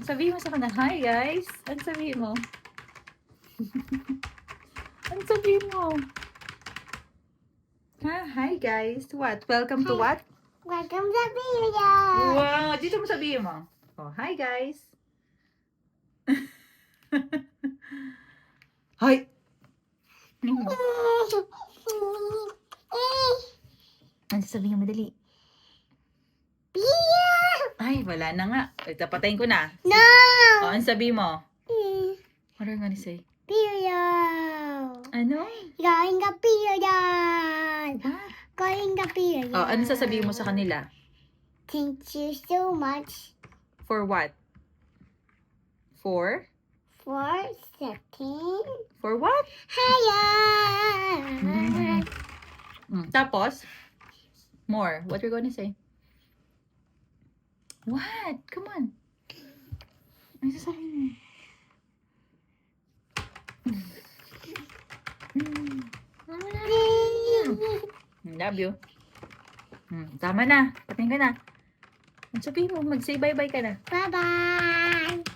Sabihin mo sa kanila, hi guys. Ano sabihin mo? Ano sabihin mo? Ha? Hi guys. What? Welcome to what? Welcome sa video! Wow! Dito mo sabihin mo. Oh, hi guys. Hi! Ano sabihin mo dali? Ay, wala na nga. Ito, patayin ko na. No! Oh, ano sabihin mo? What are you gonna say? Period! Ano? Going ka period! What? Going ka period! Oh, ano sasabihin mo sa kanila? Thank you so much For what? For? for setting. For what? Hiya! Tapos? More. What you're gonna say? What? Come on. Ano sasabihin mo? Love you. Tama na. Patingin ka na. Ang sabihin mo, mag-say bye-bye ka na. Bye-bye!